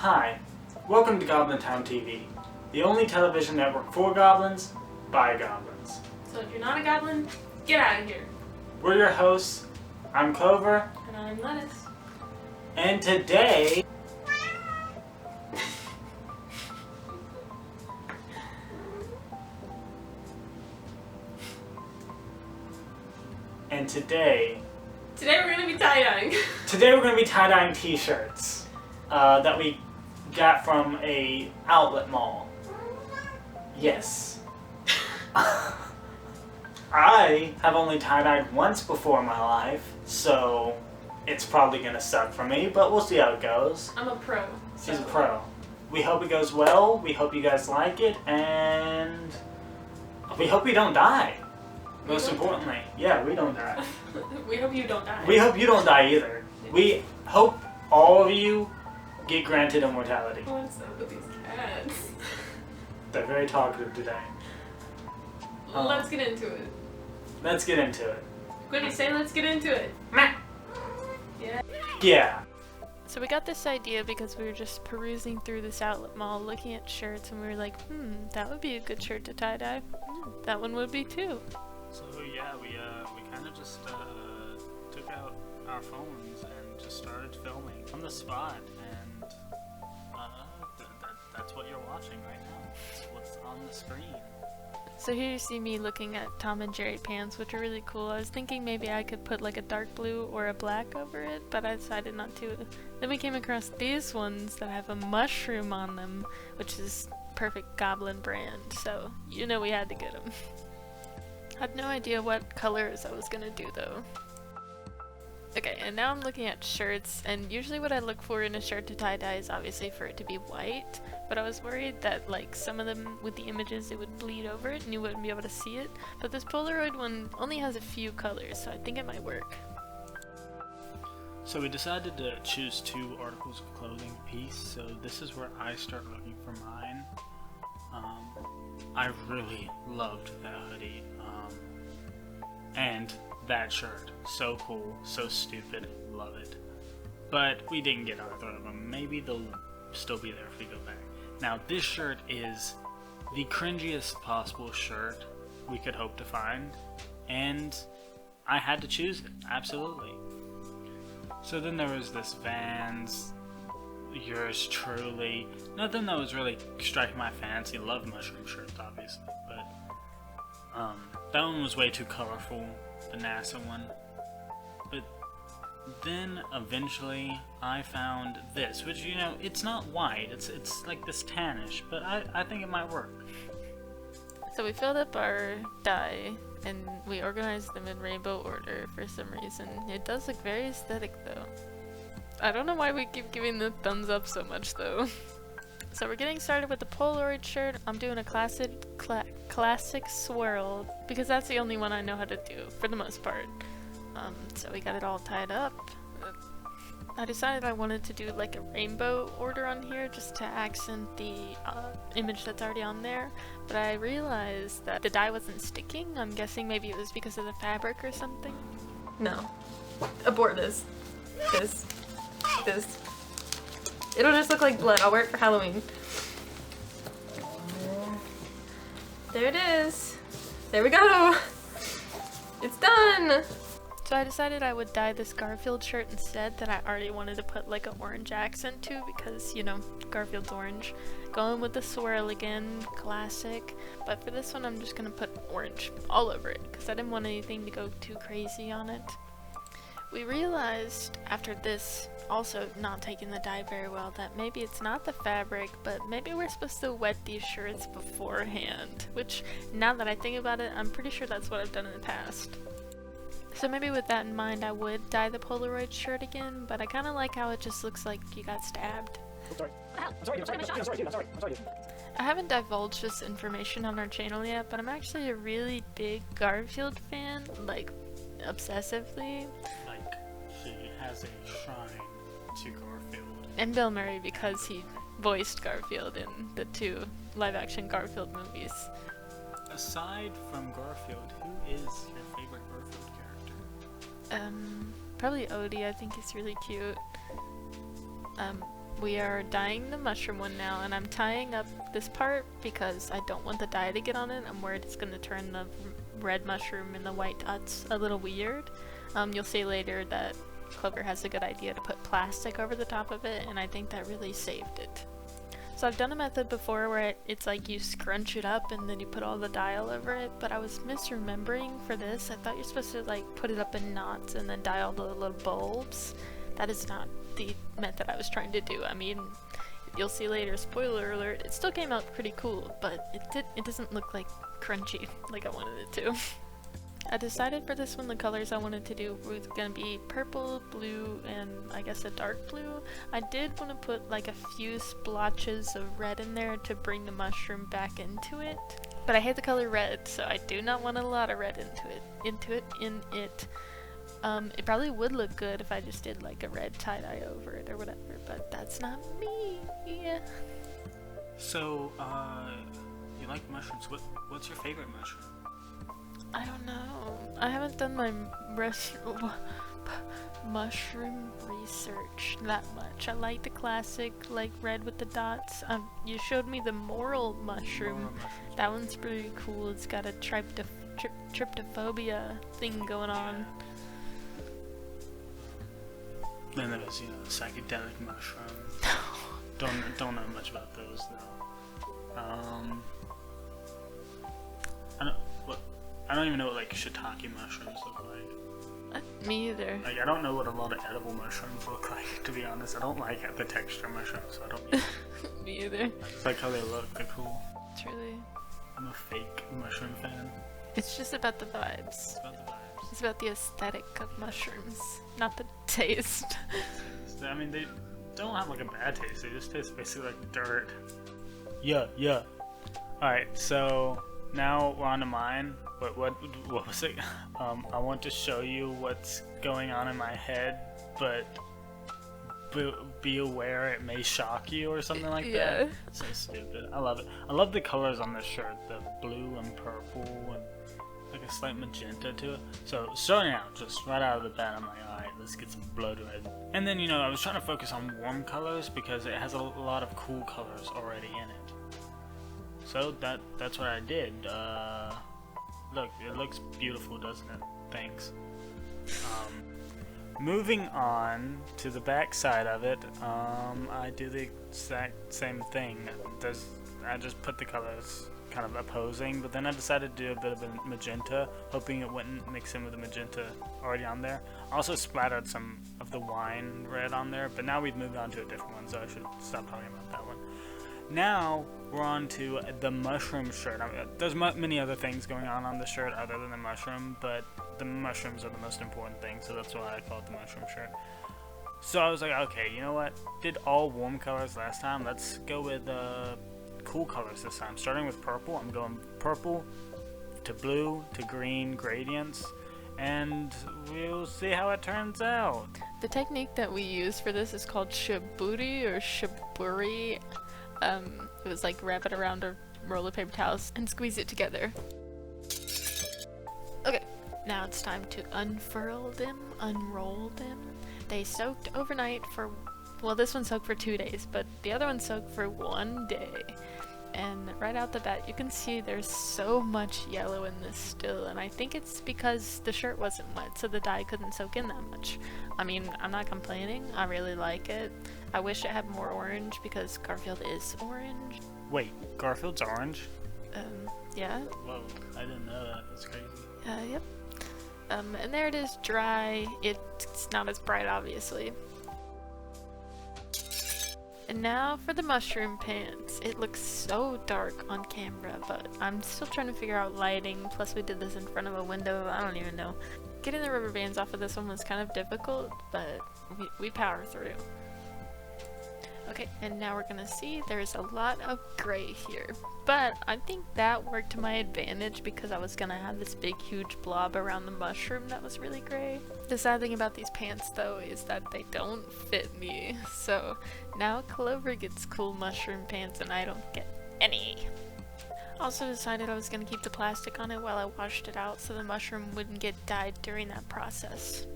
Hi, welcome to GoblintowneTV, the only television network for goblins, by goblins. So if you're not a goblin, get out of here. We're your hosts, I'm Clover. And I'm Lettuce. And today... Today we're going to be tie-dyeing. Today we're going to be tie-dyeing t-shirts that we got from a outlet mall. Yes. I have only tie-dyed once before in my life, so it's probably going to suck for me, but we'll see how it goes. I'm a pro. She's a pro. We hope it goes well, we hope you guys like it, and we hope we don't die. Most importantly. Yeah, we don't die. We hope you don't die. We hope you don't die either. We hope all of you get granted immortality. What's up with these cats? They're very talkative today. Let's get into it. Let's get into it. When you say let's get into it. Meh. Yeah. Yeah. So we got this idea because we were just perusing through this outlet mall looking at shirts and we were like, that would be a good shirt to tie-dye. That one would be too. So yeah, we kind of just took out our phones and just started filming on the spot, and that's what you're watching right now. It's what's on the screen. So here you see me looking at Tom and Jerry pants, which are really cool. I was thinking maybe I could put like a dark blue or a black over it, but I decided not to. Then we came across these ones that have a mushroom on them, which is perfect goblin brand, so you know we had to get them. Had no idea what colors I was gonna do though. Okay, and now I'm looking at shirts, and usually what I look for in a shirt to tie-dye is obviously for it to be white, but I was worried that like some of them with the images it would bleed over it and you wouldn't be able to see it, but this Polaroid one only has a few colors, so I think it might work. So we decided to choose 2 articles of clothing apiece, so this is where I start looking for mine. I really loved that hoodie, and that shirt. So cool, so stupid, love it. But we didn't get either of them. Maybe they'll still be there if we go back. Now this shirt is the cringiest possible shirt we could hope to find, and I had to choose it, absolutely. So then there was this Vans, yours truly, nothing that was really striking my fancy. Love mushroom shirts obviously, but that one was way too colorful, the NASA one. But then eventually I found this, which, you know, it's not white, it's like this tannish, but I think it might work. So we filled up our dye and we organized them in rainbow order for some reason. It does look very aesthetic though. I don't know why we keep giving the thumbs up so much though. So we're getting started with the Polaroid shirt. I'm doing a classic swirl because that's the only one I know how to do for the most part. So we got it all tied up. I decided I wanted to do like a rainbow order on here just to accent the image that's already on there, but I realized that the dye wasn't sticking. I'm guessing maybe it was because of the fabric or something. No. Abort this. This. It'll just look like blood. I'll wear it for Halloween. There it is. There we go. It's done. So I decided I would dye this Garfield shirt instead that I already wanted to put like an orange accent to because, you know, Garfield's orange. Going with the swirl again, classic. But for this one I'm just gonna put orange all over it because I didn't want anything to go too crazy on it. We realized after this, also not taking the dye very well, that maybe it's not the fabric, but maybe we're supposed to wet these shirts beforehand, which now that I think about it, I'm pretty sure that's what I've done in the past. So maybe with that in mind, I would dye the Polaroid shirt again, but I kind of like how it just looks like you got stabbed. I haven't divulged this information on our channel yet, but I'm actually a really big Garfield fan, like obsessively. Like, she has a shrine to Garfield. And Bill Murray because he voiced Garfield in the 2 live-action Garfield movies. Aside from Garfield, who is your favorite Garfield character? Probably Odie. I think he's really cute. we are dyeing the mushroom one now, and I'm tying up this part because I don't want the dye to get on it. I'm worried it's going to turn the red mushroom and the white dots a little weird. You'll see later that Clover has a good idea to put plastic over the top of it, and I think that really saved it. So I've done a method before where it's like you scrunch it up and then you put all the dye all over it, but I was misremembering for this. I thought you're supposed to like put it up in knots and then dye all the little bulbs. That is not the method I was trying to do. I mean, you'll see later, spoiler alert, it still came out pretty cool, but it doesn't look like crunchy like I wanted it to. I decided for this one the colors I wanted to do were gonna be purple, blue, and I guess a dark blue. I did want to put like a few splotches of red in there to bring the mushroom back into it, but I hate the color red, so I do not want a lot of red into it. It probably would look good if I just did like a red tie-dye over it or whatever, but that's not me. So, you like mushrooms. What's your favorite mushroom? I don't know. I haven't done my mushroom research that much. I like the classic, like red with the dots. You showed me the moral mushroom. That one's pretty cool. It's got a tryptophobia thing going on. Then there's, you know, psychedelic mushroom. Don't know much about those though. I don't even know what like shiitake mushrooms look like. Me either. Like I don't know what a lot of edible mushrooms look like, to be honest. I don't like the texture of mushrooms, so I don't. Me either. I just like how they look. They're cool. Truly. I'm a fake mushroom fan. It's just about the vibes. It's about the vibes. It's about the aesthetic of mushrooms, not the taste. I mean, they don't have like a bad taste. They just taste basically like dirt. Yeah. Alright, so now we're on to mine. What was it? I want to show you what's going on in my head, but be aware it may shock you or something like that. So stupid. I love it. I love the colors on this shirt, the blue and purple and like a slight magenta to it. So starting out, just right out of the bat, I'm like, alright, let's get some blood red. And then, you know, I was trying to focus on warm colors because it has a lot of cool colors already in it. So that's what I did. Look, it looks beautiful, doesn't it? Thanks. Moving on to the back side of it, I do the exact same thing. I just put the colors kind of opposing, but then I decided to do a bit of a magenta, hoping it wouldn't mix in with the magenta already on there. I also splattered some of the wine red on there, but now we've moved on to a different one, so I should stop talking about that one. Now we're on to the mushroom shirt. I mean, there's many other things going on the shirt other than the mushroom, but the mushrooms are the most important thing, so that's why I call it the mushroom shirt. So I was like, okay, you know what? Did all warm colors last time. Let's go with cool colors this time. Starting with purple, I'm going purple to blue to green gradients, and we'll see how it turns out. The technique that we use for this is called shiburi or shiburi. It was like wrap it around a roll of paper towels and squeeze it together. Okay, now it's time to unfurl them, unroll them. They soaked overnight for, well, this one soaked for 2 days, but the other one soaked for 1 day. And right out the bat, you can see there's so much yellow in this still, and I think it's because the shirt wasn't wet, so the dye couldn't soak in that much. I mean, I'm not complaining. I really like it. I wish it had more orange because Garfield is orange. Wait, Garfield's orange? Yeah. Whoa, I didn't know that. That's crazy. Yep. And there it is, dry. It's not as bright, obviously. And now for the mushroom pants. It looks so dark on camera, but I'm still trying to figure out lighting. Plus we did this in front of a window. I don't even know. Getting the rubber bands off of this one was kind of difficult, but we power through. Okay, and now we're gonna see there's a lot of gray here. But I think that worked to my advantage because I was gonna have this big huge blob around the mushroom that was really gray. The sad thing about these pants though is that they don't fit me. So now Clover gets cool mushroom pants and I don't get any. Also decided I was gonna keep the plastic on it while I washed it out so the mushroom wouldn't get dyed during that process.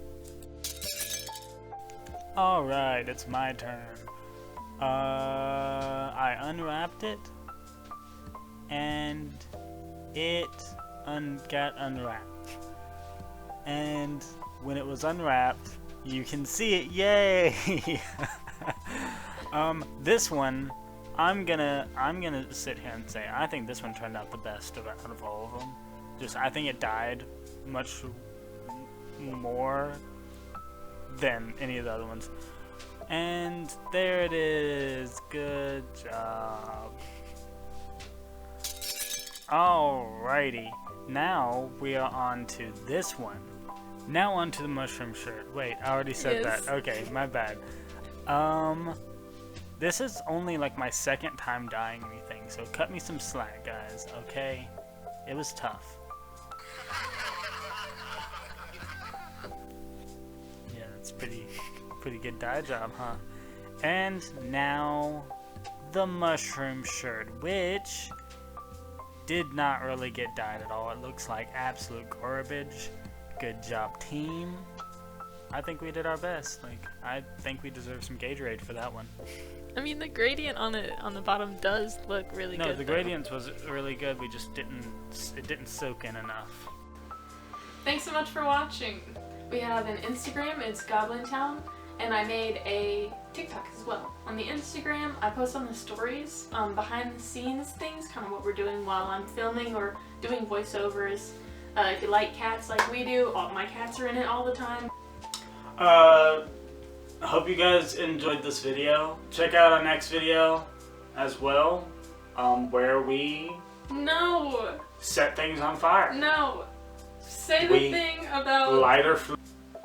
Alright, it's my turn. I unwrapped it, and it got unwrapped. And when it was unwrapped, you can see it. Yay! This one, I'm gonna sit here and say I think this one turned out the best out of all of them. I think it died much more than any of the other ones. And there it is. Good job. Alrighty. Now we are on to this one. Now on to the mushroom shirt. Wait, I already said that. Okay, my bad. This is only like my second time dyeing anything, so cut me some slack, guys, okay? It was tough. Yeah, that's pretty good dye job, huh? And now the mushroom shirt, which did not really get dyed at all. It looks like absolute garbage. Good job, team. I think we did our best. Like, I think we deserve some Gatorade for that one. I mean, the gradient on the bottom does look really good. No, the gradient was really good. We just didn't soak in enough. Thanks so much for watching. We have an Instagram, it's Goblintowne, and I made a TikTok as well. On the Instagram, I post on the stories, behind the scenes things, kind of what we're doing while I'm filming or doing voiceovers. If you like cats like we do, all my cats are in it all the time. I hope you guys enjoyed this video. Check out our next video as well, where we set things on fire. No. Say the thing about lighter.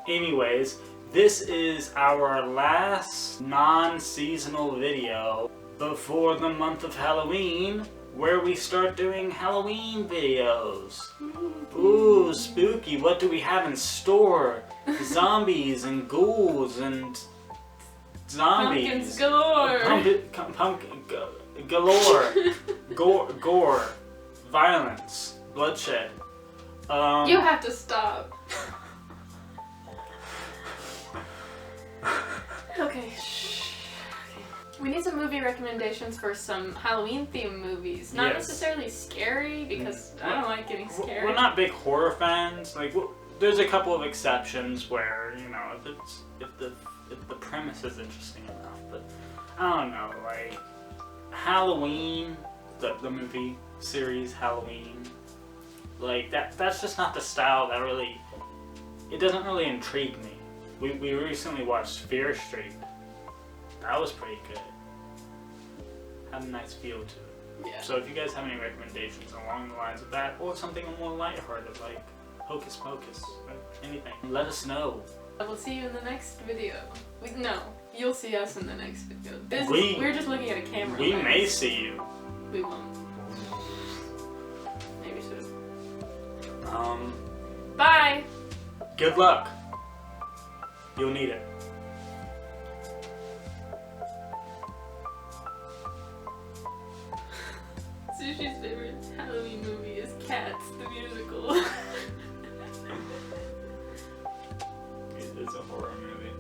Anyways, this is our last non-seasonal video before the month of Halloween, where we start doing Halloween videos. Ooh, spooky. What do we have in store? Zombies and ghouls and zombies. Pumpkins galore. Pumpkin galore. Gore. Violence. Bloodshed. You have to stop. Okay. We need some movie recommendations for some Halloween themed movies. Not necessarily scary, because I don't like getting scary. We're not big horror fans. Like, there's a couple of exceptions where, you know, if the premise is interesting enough. But I don't know, like Halloween, the movie series Halloween, like that's just not the style that really. It doesn't really intrigue me. We recently watched Fear Street. That was pretty good. Had a nice feel to it. Yeah. So if you guys have any recommendations along the lines of that, or something more lighthearted like Hocus Pocus, or anything, let us know. I will see you in the next video. You'll see us in the next video. We're just looking at a camera. We may see you. We won't. Maybe soon. Bye! Good luck. You'll need it. Sushi's favorite Halloween movie is Cats, the musical. It's a horror movie.